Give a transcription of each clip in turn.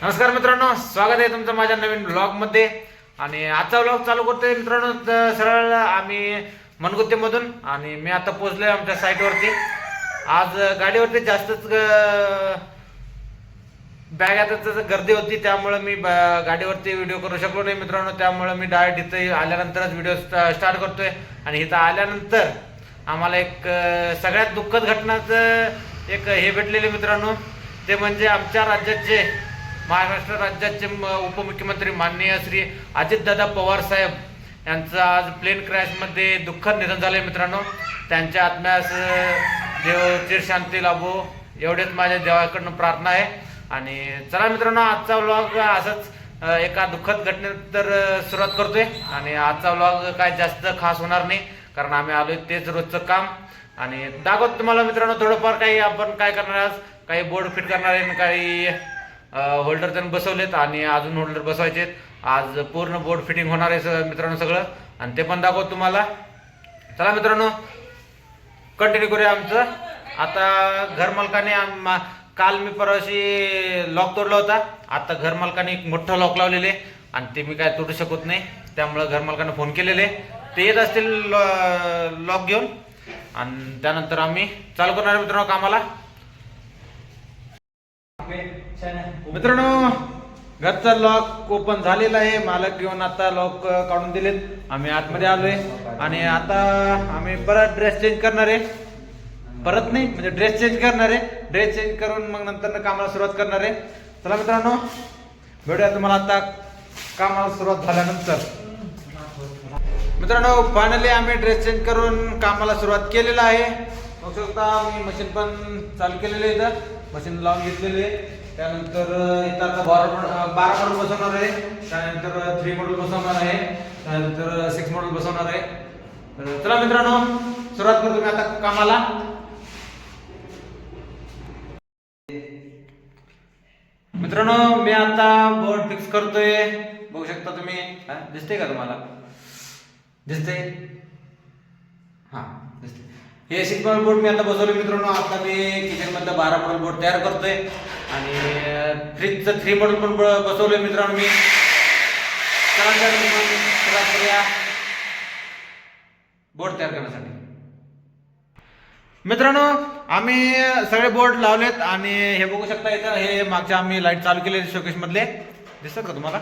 नमस्कार मित्रांनो, स्वागत आहे तुमचं माझ्या नवीन ब्लॉगमध्ये. आणि आजचा ब्लॉग चालू करतोय मित्रांनो सरळ आम्ही मनगुत्तेमधून. आणि मी आता पोहोचलोय आमच्या साईटवरती. आज गाडीवरती जास्तच बॅगातच गर्दी होती, त्यामुळे मी गाडीवरती व्हिडिओ करू शकलो नाही मित्रांनो. त्यामुळे मी डायरेक्ट इथं आल्यानंतरच व्हिडिओ स्टार्ट करतोय. आणि इथं आल्यानंतर आम्हाला एक सगळ्यात दुःखद घटनाचं एक हे भेटलेले मित्रांनो. ते म्हणजे आमच्या राज्याचे, महाराष्ट्र राज्याचे उपमुख्यमंत्री माननीय श्री अजितदादा पवार साहेब यांचं आज प्लेन क्रॅशमध्ये दुःखद निधन झाले मित्रांनो. त्यांच्या आत्म्यास देव चिरशांती लाभो एवढेच माझ्या देवाकडनं प्रार्थना आहे. आणि चला मित्रांनो, आजचा व्लॉग असंच एका दुःखद घटनेत तर सुरुवात करतोय. आणि आजचा व्लॉग काय जास्त खास होणार नाही, कारण आम्ही आलोय तेच रोजचं काम. आणि दाखवतो तुम्हाला मित्रांनो थोडंफार काही आपण काय करणार आज. काही बोर्ड फिट करणार आहे, काही होल्डर त्यांनी बसवलेत आणि अजून होल्डर बसवायचे. आज पूर्ण बोर्ड फिटिंग होणार आहे मित्रांनो सगळं, आणि ते पण दाखवतो तुम्हाला. चला मित्रांनो, कंटिन्यू करूया आमचं. आता घरमालकाने काल मी परवाशी लॉक तोडला होता. आता घरमालकाने एक मोठं लॉक लावलेले आणि ते मी काय तोडू शकत नाही. त्यामुळे घरमालकाने फोन केलेले, ते येत असतील लॉक घेऊन. आणि त्यानंतर आम्ही चालू करणार मित्रांनो कामाला. मित्रांनो, घरचा लॉक ओपन झालेला आहे. मालक घेऊन आता लॉक काढून दिलेत. आम्ही आतमध्ये आलोय आणि आता आम्ही परत ड्रेस चेंज करणार आहे. परत नाही म्हणजे ड्रेस चेंज करणार आहे. ड्रेस चेंज करून मग नंतर कामाला सुरुवात करणार आहे. चला मित्रांनो, भेटूया तुम्हाला आता कामाला सुरुवात झाल्यानंतर. मित्रांनो, फायनली आम्ही ड्रेस चेंज करून कामाला सुरुवात केलेला आहे. बघू शकता मी मशीन पण चालू केलेले आहे. इथं मशीन लावून घेतलेले. त्यानंतर इथं आता 12 मॉडेल बसवणार आहे. त्यानंतर 3 मॉडेल बसवणार आहे. त्यानंतर 6 मॉडेल बसवणार आहे. तर चला मित्रांनो, सुरुवात करतो मी आता कामाला. मित्रांनो, मी आता बोर्ड फिक्स करतोय. बघू शकता तुम्ही. दिसतंय का तुम्हाला? दिसतंय? हा दिसतंय. हे 6 मॉडेल बोर्ड मी आता बसवले मित्रांनो. आता मी किचन मधलं 12 मॉडेल बोर्ड तयार करतोय. आणि फ्रीजचं 3 मॉडेल पण बसवलंय मित्रांनो मी. बोर्ड तयार करण्यासाठी मित्रांनो आम्ही सगळे बोर्ड लावलेत. आणि हे बघू शकता इथं हे मागच्या आम्ही लाईट चालू केले शोकेस मधले. दिसतात का तुम्हाला?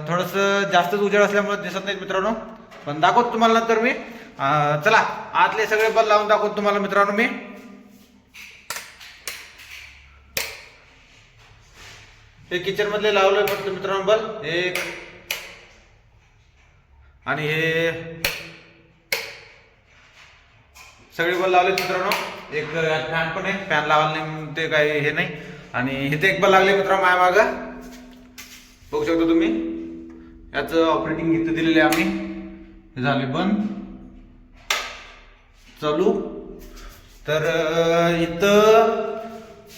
थोडस जास्तच उजेड असल्यामुळे दिसत नाहीत मित्रांनो, पण दाखवतो तुम्हाला नंतर मी. चला आतले सगळे बल्ब लावून दाखवतो तुम्हाला मित्रांनो मी. हे किचन मधले लावले फक्त मित्रांनो बल्ब एक. आणि हे सगळे बल्ब लावले मित्रांनो. एक फॅन पण आहे, फॅन लावायला नाही ते काही हे नाही. आणि इथे एक बल्ब लागले मित्रांनो माझ्या मागं. बघू शकता तुम्ही. याचं ऑपरेटिंग इथं दिलेले आम्ही. हे झाले बंद, चालू. तर इथं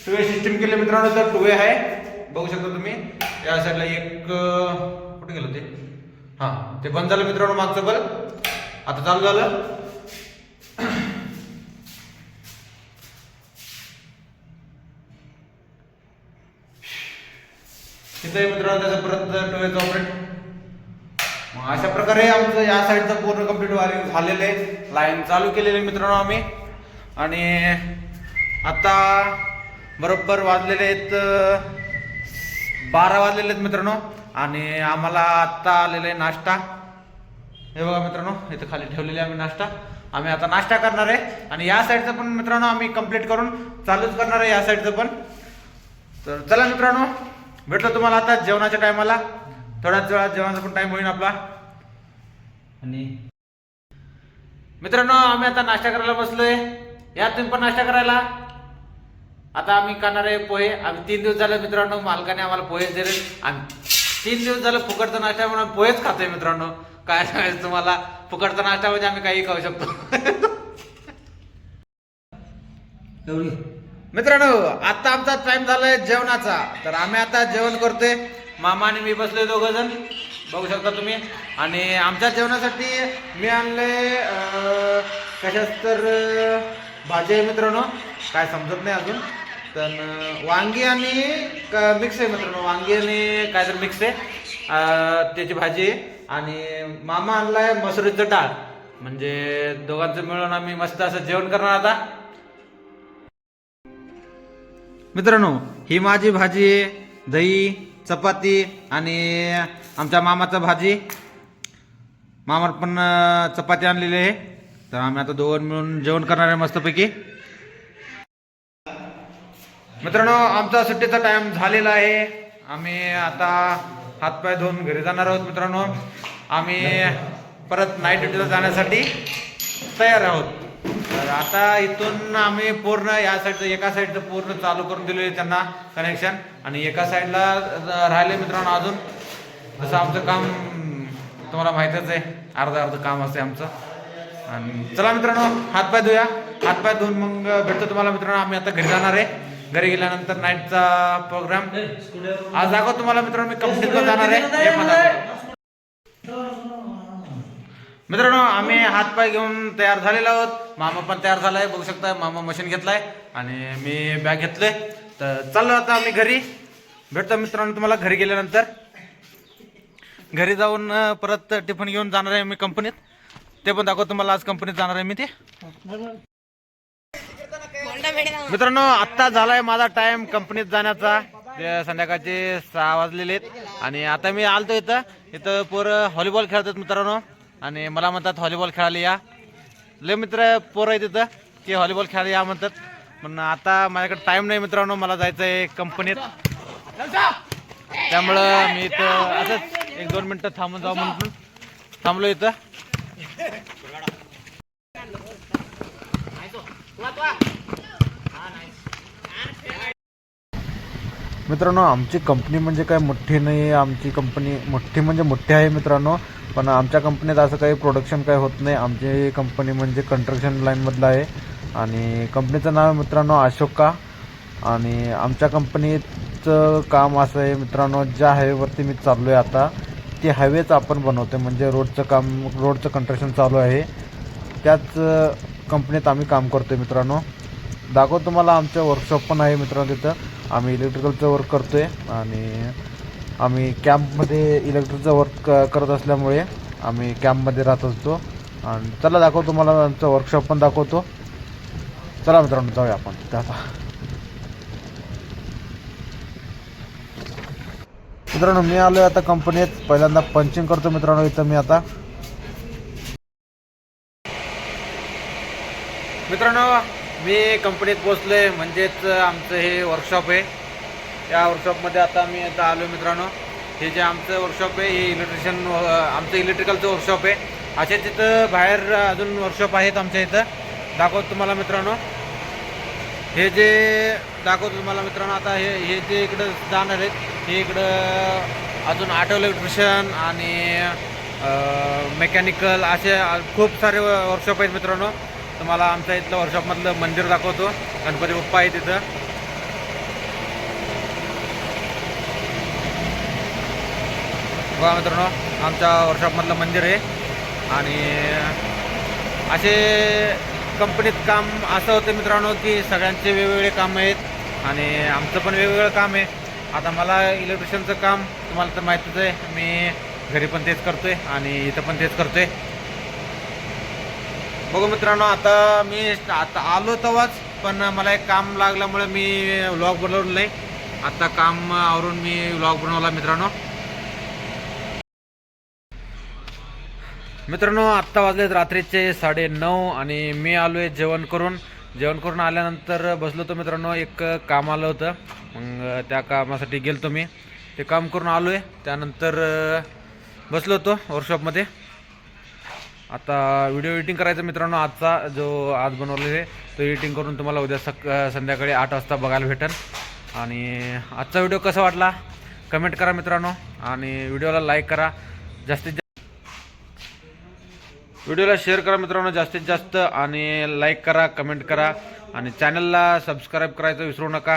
टुवे सिस्टीम केले मित्रांनो. तर टुवे आहे, बघू शकता तुम्ही. या साईडला एक कुठे गेलं ते, हा ते बंद झालं मित्रांनो मागचं बल्ब. आता चालू झालं. तिथे मित्रांनो त्याचं परत टुवेचं ऑपरेट. मग अशा प्रकारे आमचं या साईडचं पूर्ण कम्प्लीट वायरिंग झालेलं आहे. लाईन चालू केलेली मित्रांनो आम्ही. आणि आता बरोबर वाजलेले आहेत 12 वाजलेले आहेत मित्रांनो. आणि आम्हाला आत्ता आलेला आहे नाश्ता. हे बघा मित्रांनो, इथं खाली ठेवलेले आम्ही नाश्ता. आम्ही आता नाश्ता करणार आहे. आणि या साईडचं पण मित्रांनो आम्ही कंप्लीट करून चालूच करणार आहे या साईडचं पण. तर चला मित्रांनो, भेटलो तुम्हाला आता जेवणाच्या टायमाला. थोड्याच वेळात जेवणाचा पण टाइम होईल आपला. आणि मित्रांनो आम्ही आता नाश्ता करायला बसलोय. या तुम्ही पण नाश्ता करायला. आता आम्ही करणार आहे पोहे. आम्ही 3 दिवस झाले मित्रांनो, मालकाने आम्हाला पोहेच दिले. आम्ही 3 दिवस झालं फुकटचा नाश्ता म्हणून पोहेच खातोय मित्रांनो. काय सांगायचं तुम्हाला, फुकटचा नाश्ता म्हणजे आम्ही काही खाऊ शकतो. मित्रांनो आता आमचा टाइम झालाय जेवणाचा. तर आम्ही आता जेवण करतोय. मामा आणि मी बसलोय दोघं जण, बघू शकता तुम्ही. आणि आमच्या जेवणासाठी मी आणले कशाच तर भाजी आहे मित्रांनो, काय समजत नाही अजून. तर वांगी आणि मिक्स आहे मित्रांनो, वांगी आणि काहीतरी मिक्स आहे त्याची भाजी आहे. आणि मामा आणलाय मसुरीचं डाळ, म्हणजे दोघांचं मिळून आम्ही मस्त असं जेवण करणार आता. मित्रांनो ही माझी भाजी आहे, दही चपाती आणि आमच्या मामाचं भाजी. मामा पण चपाती आणलेली आहे, तर आम्ही आता दोघं मिळून जेवण करणार आहे मस्तपैकी. मित्रांनो आमचा सुट्टीचा टाइम झालेला आहे, आम्ही आता हातपाय धुवून घरी जाणार आहोत. मित्रांनो आम्ही परत नाईट ड्युटीला जाण्यासाठी तयार आहोत. तर आता इथून आम्ही पूर्ण या साईडचं एका साईडचं पूर्ण चालू करून दिलेलं आहे त्यांना कनेक्शन, आणि एका साईडला राहिले मित्रांनो अजून. जसं आमचं काम तुम्हाला माहीतच आहे, अर्ध काम असते आमचं. आणि चला मित्रांनो हातपाय धुया, हातपाय धुवून मग भेटतो तुम्हाला मित्रांनो. आम्ही आता घरी जाणार आहे, घरी गेल्यानंतर नाईटचा प्रोग्राम आज दाखवतो तुम्हाला मित्रांनो. मी कंपनीत जाणार आहे. मित्रांनो आम्ही हातपाय घेऊन तयार झालेलो आहोत, मामा पण तयार झालाय बघू शकताय. मामा मशीन घेतलाय आणि मी बॅग घेतलोय. तर चाललो आता आम्ही घरी. भेटतो मित्रांनो तुम्हाला घरी गेल्यानंतर. घरी जाऊन परत टिफिन घेऊन जाणार आहे मी कंपनीत, ते पण दाखवतो तुम्हाला. आज कंपनीत जाणार आहे मी ते. मित्रांनो आत्ता झालाय माझा टाइम कंपनीत जाण्याचा, संध्याकाळचे 6 वाजलेले आहेत. आणि आता मी आलतो इथं पोरं व्हॉलीबॉल खेळतात मित्रांनो, आणि मला म्हणतात व्हॉलीबॉल खेळायला या. लय मित्र पोरं आहेत तिथं की व्हॉलीबॉल खेळायला या म्हणतात, पण आता माझ्याकडे टाइम नाही मित्रांनो, मला जायचं आहे कंपनीत. त्यामुळं मी इथं असंच 1-2 मिनटं थांबून जाऊ म्हणून थांबलो इथं. मित्रांनो आमची कंपनी म्हणजे काय मोठी नाही, आमची कंपनी मोठी म्हणजे मोठी आहे मित्रांनो, पण आमच्या कंपनीत असं काही प्रोडक्शन काही होत नाही. आमची कंपनी म्हणजे कंस्ट्रक्शन लाईनमधलं आहे, आणि कंपनीचं नाव आहे मित्रांनो अशोका. आणि आमच्या कंपनीचं काम असं आहे मित्रांनो, ज्या हायवेवरती मी चाललो आहे आता, ते हायवेच आपण बनवतो, म्हणजे रोडचं कंस्ट्रक्शन चालू आहे, त्याच कंपनीत आम्ही काम करतो मित्रांनो. दाखवतो तुम्हाला. आमचं वर्कशॉप पण आहे मित्रांनो तिथं, आम्ही इलेक्ट्रिकलचं वर्क करतो आहे. आणि आम्ही कॅम्पमध्ये इलेक्ट्रिकचं वर्क करत असल्यामुळे आम्ही कॅम्पमध्ये राहत असतो. आणि चला दाखवतो तुम्हाला, आमचं वर्कशॉप पण दाखवतो. चला मित्रांनो जाऊया आपण तिथं आता. मित्रांनो मी आलो आहे आता कंपनीत, पहिल्यांदा पंचिंग करतो मित्रांनो इथं मी आता. मित्रांनो मी कंपनीत पोचलोय, म्हणजेच आमचं हे वर्कशॉप आहे. या वर्कशॉपमध्ये आता मी आता आलो मित्रांनो. हे जे आमचं वर्कशॉप आहे हे आमचं इलेक्ट्रिकलचं वर्कशॉप आहे. असे तिथं बाहेर अजून वर्कशॉप आहेत आमच्या इथं, दाखवतो तुम्हाला मित्रांनो. हे जे दाखवतो तुम्हाला मित्रांनो, आता हे जे इकडं जाणार आहेत, हे इकडं अजून ऑटो इलेक्ट्रिशियन आणि मेकॅनिकल असे खूप सारे वर्कशॉप आहेत मित्रांनो. तुम्हाला आमच्या इथलं वर्कशॉपमधलं मंदिर दाखवतो, गणपती बाप्पा आहे तिथं. बघा मित्रांनो आमच्या वर्कशॉपमधलं मंदिर आहे. आणि असे कंपनीत काम असं होतं मित्रांनो की सगळ्यांचे वेगवेगळे काम आहेत, आणि आमचं पण वेगवेगळं काम आहे. आता मला इलेक्ट्रिशियनचं काम तुम्हाला तर माहितीच आहे, मी घरी पण तेच करतोय आणि इथं पण तेच करतोय. बघू मित्रांनो आता मी आता आलो तेव्हाच, पण मला एक काम लागल्यामुळे मी व्लॉग बनवलं नाही. आता काम आवरून मी व्लॉग बनवला मित्रांनो. आत्ता वाजलेत रात्रीचे 9:30 आणि मी आलो आहे जेवण करून आल्यानंतर बसलो होतो मित्रांनो. एक काम आलं होतं, मग त्या कामासाठी गेलतो मी. ते काम करून आलो आहे, त्यानंतर बसलो होतो वर्कशॉपमध्ये. आता व्हिडिओ एडिटिंग करायचं मित्रांनो. आजचा जो आज बनवलेला आहे तो एडिटिंग करून तुम्हाला उद्या संध्याकाळी 8 वाजता बघायला भेटेल. आणि आजचा व्हिडिओ कसा वाटला कमेंट करा मित्रांनो, आणि व्हिडिओला लाईक करा, जास्तीत जास्त व्हिडिओला शेअर करा मित्रांनो जास्तीत जास्त, आणि लाईक करा, कमेंट करा, आणि चॅनलला सबस्क्राईब करायचं विसरू नका.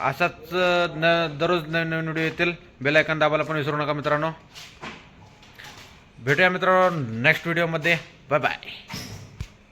असाच दररोज नवीन व्हिडिओ येतील. बेल आयकॉन दाबायला पण विसरू नका मित्रांनो. भेटूया मित्रांनो नेक्स्ट व्हिडिओमध्ये. Bye bye.